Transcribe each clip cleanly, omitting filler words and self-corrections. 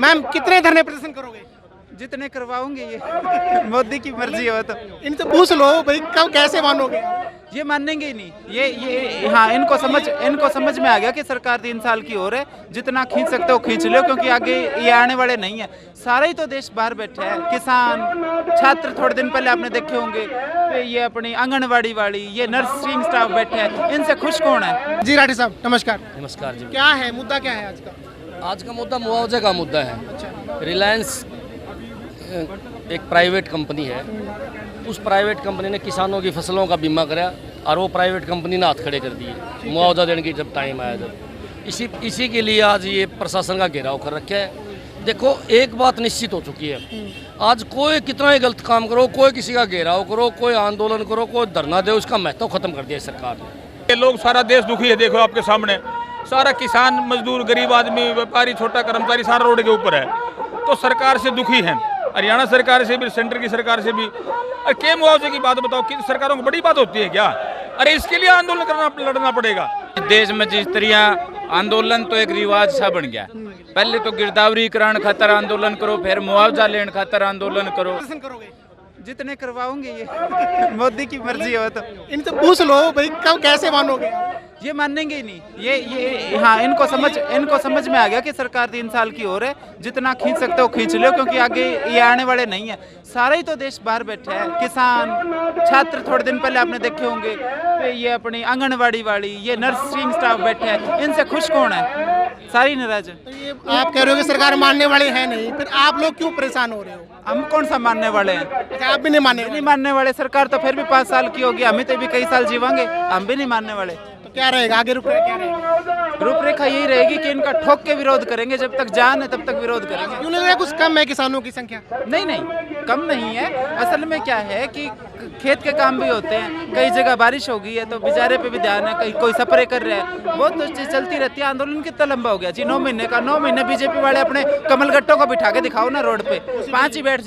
Ma'am कितने धरने प्रदर्शन करोगे? जितने करवाओगे ये मोदी की मर्जी हो तो। इनसे पूछ लो भाई, कब कैसे मानोगे? ये मानेंगे ही नहीं। ये हाँ, इनको समझ में आ गया कि सरकार 3 साल की हो है, जितना खींच सकते हो खींच लो, क्योंकि आगे ये आने वाले नहीं है। सारा ही तो देश बाहर बैठा है, किसान, छात्र थोड़े दिन पहले आपने देखे होंगे, ये अपनी आंगनवाड़ी वाली, ये नर्सिंग स्टाफ बैठे हैं, इनसे खुश कौन है? जी राठी साहब नमस्कार। नमस्कार जी। क्या है मुद्दा, क्या है आज का? आज का मुद्दा मुआवजे का मुद्दा है। अच्छा। रिलायंस एक प्राइवेट कंपनी है, उस प्राइवेट कंपनी ने किसानों की फसलों का बीमा कराया और वो प्राइवेट कंपनी ने हाथ खड़े कर दिए मुआवजा देने की जब टाइम आया। जब इसी के लिए आज ये प्रशासन का घेराव कर रखा है। देखो, एक बात निश्चित हो चुकी है, आज कोई कितना ही गलत काम करो, कोई किसी का घेराव करो, कोई आंदोलन करो, कोई धरना दे, उसका महत्व खत्म कर दिया सरकार ने। ये लोग, सारा देश दुखी है। देखो आपके सामने सारा किसान, मजदूर, गरीब आदमी, व्यापारी, छोटा कर्मचारी सारा रोड के ऊपर है। तो सरकार से दुखी है, हरियाणा सरकार से भी, सेंटर की सरकार से भी। अरे के मुआवजे की बात बताओ, कि सरकारों को बड़ी बात होती है क्या? अरे इसके लिए आंदोलन लड़ना पड़ेगा। देश में जिस तरह आंदोलन तो एक रिवाज सा बन गया। पहले तो गिरदावरीकरण खातर आंदोलन करो, फिर मुआवजा लेने खातर आंदोलन करो। प्रदर्शन करोगे? जितने करवाओगे ये मोदी की मर्जी हो तो। इनसे पूछ लो भाई, कब कैसे मानोगे? ये मानेंगे ही नहीं। ये हाँ, इनको समझ में आ गया कि सरकार 3 साल की हो है, जितना खींच सकते हो खींच लो, क्योंकि आगे ये आने वाले नहीं है। सारा ही तो देश बाहर बैठा है, किसान, छात्र थोड़े दिन पहले आपने देखे होंगे, ये अपनी आंगनवाड़ी वाली, ये नर्सिंग स्टाफ बैठे हैं, इनसे खुश कौन है? सारी नाराज है। तो ये आप कह रहे हो कि सरकार मानने वाले हैं नहीं, फिर आप लोग क्यों परेशान हो रहे हो? हम कौन सा मानने वाले हैं? अच्छा, आप भी नहीं माने? नहीं मानने वाले। सरकार तो फिर भी 5 साल की होगी, हमें तो भी कई साल जीवांगे, हम भी नहीं मानने वाले। तो क्या रहेगा आगे, रूपरेखा क्या रहेगा? रूपरेखा यही रहेगी कि इनका ठोक के विरोध करेंगे, जब तक जान है तब तक विरोध करेंगे। क्यों लग रहा है कुछ कम है किसानों की संख्या? नहीं, कम नहीं है। असल में क्या है कि खेत के काम भी होते हैं, कई जगह बारिश हो गई है तो बेचारे पे भी ध्यान है, कहीं कोई स्प्रे कर रहा है, वो तो चीज चलती रहती है। आंदोलन कितना लंबा हो गया जी? 9 महीने का। 9 महीने बीजेपी वाले अपने कमल गट्टों को बिठा के दिखाओ ना रोड पे, 5 ही बैठ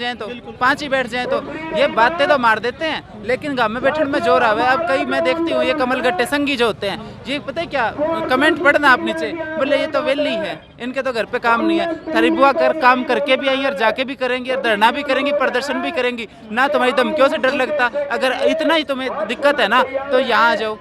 जाए तो ये बातें तो मार देते हैं, लेकिन गाँव में बैठने में जोर आवे। अब कई मैं देखती हूँ ये कमल गट्टे संगी जो होते हैं, ये पता है क्या कमेंट पढ़ना आप नीचे, बोले ये तो वेली है, इनके तो घर पे काम नहीं है। थारी बुआ काम करके भी आई और जाके भी करेंगी, और धरना भी करेंगी, प्रदर्शन भी करेंगी ना। तुम्हारी धमकियों से डर लगता? अगर इतना ही तुम्हें दिक्कत है ना तो यहाँ आ जाओ,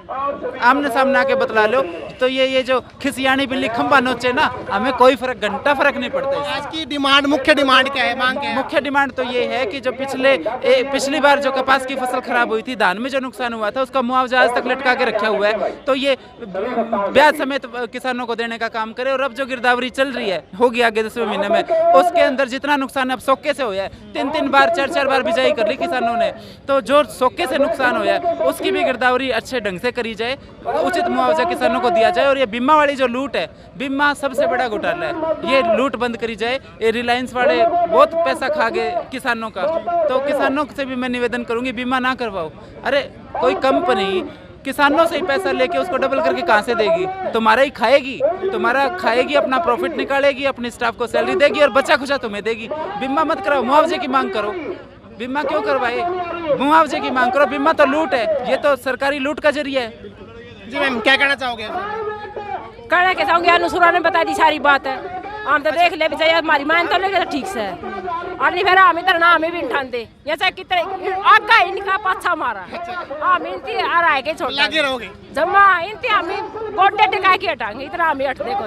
आमने सामने आके बतला लो। तो ये जो खिसियानी बिल्ली खंबा नोचे ना, हमें कोई घंटा फर्क नहीं पड़ता। आज की डिमांड, मुख्य डिमांड क्या है, मांग क्या है? मुख्य डिमांड तो ये है कि जो पिछली बार जो कपास की फसल खराब हुई थी, धान में जो नुकसान हुआ था, उसका मुआवजा आज तक लटका के रखा हुआ है, तो ये ब्याज समेत किसानों को देने का काम करे। और अब जो गिरदावरी चल रही है, होगी आगे 10वें महीने में, उसके अंदर जितना नुकसान अब सोके से हुआ है, 3 बार 4 बार बिजाई कर ली किसानों ने, तो जो सोके से नुकसान हुआ है उसकी भी गिरदावरी अच्छे ढंग से करी जाए, उचित मुआवजा किसानों को दिया जाए। और ये बीमा वाली जो लूट है, बीमा सबसे बड़ा घोटाला है, ये लूट बंद करी जाए। ये रिलायंस वाले बहुत पैसा खा गए किसानों का, तो किसानों से भी मैं निवेदन करूंगी बीमा ना करवाओ। अरे कोई कंपनी किसानों से ही पैसा लेके उसको डबल करके कहाँ से देगी? तुम्हारा ही खाएगी, अपना प्रॉफिट निकालेगी, अपने स्टाफ को सैलरी देगी और बचा खुचा तुम्हें देगी। बीमा मत कराओ, मुआवजे की मांग करो। बीमा क्यों करवाए? मुआवजे की मांग करो। बीमा तो लूट है, ये तो सरकारी लूट का जरिया है। जी मैम, क्या कहना चाहोगे? कहना क्या चाहूँगी, अनुसुरा ने बता दी सारी बात है, हम तो देख ले भी चाहिए, हमारी मान तो लेके तो ठीक से है, और नहीं फिर हम इधर ना हमें भी उठान दे, ये चाहे कितने आगा इनका पाछा मारा हम इनती आ रहा है के छोड़ लगे रहोगे जमा इनती हमें गोटे टिका के हटाएंगे, इतना हमें हट देखो।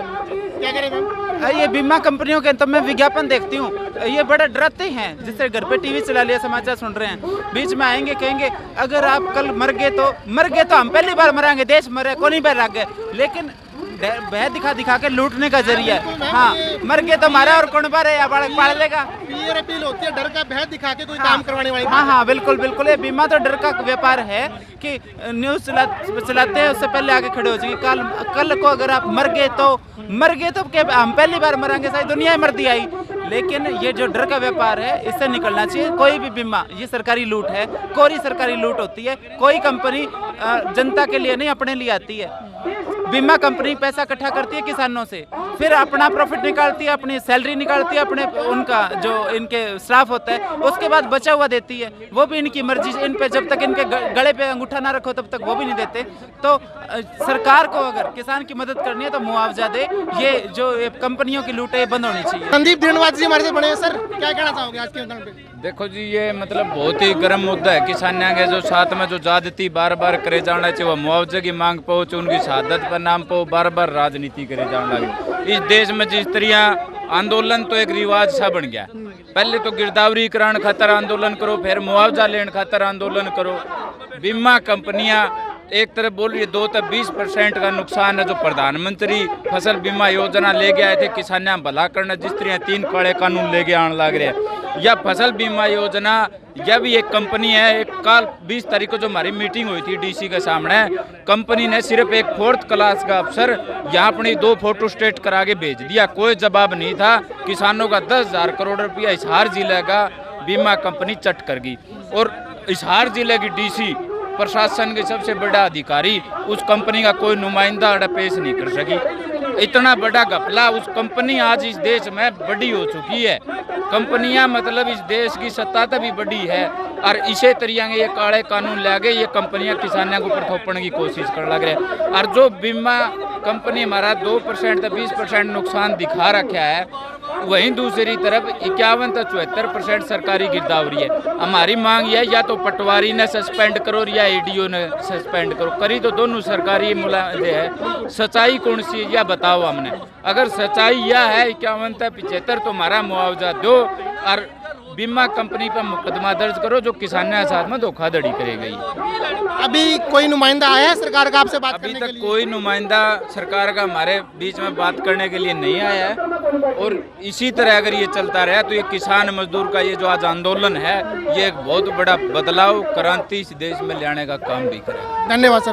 क्या करें मैम? ये बीमा कंपनियों के तो मैं विज्ञापन देखती हूँ, ये बड़ा डराते हैं, जिससे घर पे टीवी चला लिया, समाचार सुन रहे हैं, बीच में आएंगे कहेंगे अगर आप कल मर गए तो हम पहली बार मरांगे, देश मरे कोनी बार रह गए, लेकिन भय दिखा के लूटने का जरिया है। हाँ, मर गए तो मारा और कौन बार है बालक पाल लेगा। ये अपील होती है डर का भय दिखा के कोई काम करवाने वाली। हाँ, बिल्कुल। ये बीमा तो डर का व्यापार है कि न्यूज चलाते हैं, उससे पहले आगे खड़े हो जाएगी। कल को अगर आप मर गए तो हम पहली बार मरांगे, सारी दुनिया मर दी आई। लेकिन ये जो डर का व्यापार है, इससे निकलना चाहिए। कोई भी बीमा, ये सरकारी लूट है, कोरी सरकारी लूट होती है। कोई कंपनी जनता के लिए नहीं, अपने लिए आती है। बीमा कंपनी पैसा इकट्ठा करती है किसानों से, फिर अपना प्रॉफिट निकालती है, अपनी सैलरी निकालती है, अपने उनका जो इनके स्टाफ होता है उसके बाद बचा हुआ देती है। वो भी इनकी मर्जी, इन पे जब तक इनके गले पे अंगूठा ना रखो तब तक वो भी नहीं देते। तो सरकार को अगर किसान की मदद करनी है तो मुआवजा दे, ये जो ये कंपनियों की लूट है ये बंद होनी चाहिए। संदीप ढींढवात जी हमारे से बने हैं सर, क्या कहना चाहोगे आज के मैदान पे? देखो जी, ये मतलब बहुत ही गर्म मुद्दा है। किसानियों के जो साथ में जो ज्यादती बार बार करे जाना चाहिए, वो मुआवजे की मांग पहुंचे, उनकी शहादत पर नाम पो बार बार राजनीति करे जाने लगे। इस देश में जिस तरह आंदोलन तो एक रिवाज सा बन गया। पहले तो गिरदावरीकरण खातर आंदोलन करो, फिर मुआवजा लेने खातर आंदोलन करो। बीमा कंपनियां एक तरफ बोल रही है 2 से 20% का नुकसान है जो प्रधानमंत्री फसल बीमा योजना ले के आए थे किसानियां भला करना, जिस तरह 3 काले कानून ले के आने लग रहे हैं। या फसल बीमा योजना, यह भी एक कंपनी है। एक कल 20 तारीख को जो हमारी मीटिंग हुई थी डीसी के सामने, कंपनी ने सिर्फ एक 4th क्लास का अफसर यहाँ अपनी 2 फोटो स्टेट करा के भेज दिया, कोई जवाब नहीं था। किसानों का 10,000 करोड़ रुपया हिसार जिले का बीमा कंपनी चट कर गई। और हिसार जिले की डीसी प्रशासन के सबसे बड़ा अधिकारी, उस कंपनी का कोई नुमाइंदा पेश नहीं कर सकी। इतना बड़ा घपला, उस कंपनी आज इस देश में बड़ी हो चुकी है। कंपनियां मतलब इस देश की सत्ता तक भी बड़ी है, और इसे तरीके ये काले कानून ला के ये कंपनियां किसानों को ऊपर थोपने की कोशिश कर लग रहे। और जो बीमा कंपनी हमारा 2% से 20% नुकसान दिखा रखा है, वहीं दूसरी तरफ 51 से 74% सरकारी गिरदावरी है। हमारी मांग यह है, या तो पटवारी ने सस्पेंड करो या एडीओ ने सस्पेंड करो, करी तो दोनों सरकारी मुलाजे है। सच्चाई कौन सी है यह बताओ हमने। अगर सच्चाई यह है 51 से 75 तो हमारा मुआवजा दो, और बीमा कंपनी पर मुकदमा दर्ज करो जो किसानों के साथ में धोखाधड़ी करे गई। अभी कोई नुमाइंदा आया है सरकार का आपसे बात अभी करने के तक लिए? कोई नुमाइंदा सरकार का हमारे बीच में बात करने के लिए नहीं आया है। और इसी तरह अगर ये चलता रहा तो ये किसान मजदूर का ये जो आज आंदोलन है, ये एक बहुत बड़ा बदलाव, क्रांति इस देश में लाने का काम भी करेगा। धन्यवाद सर।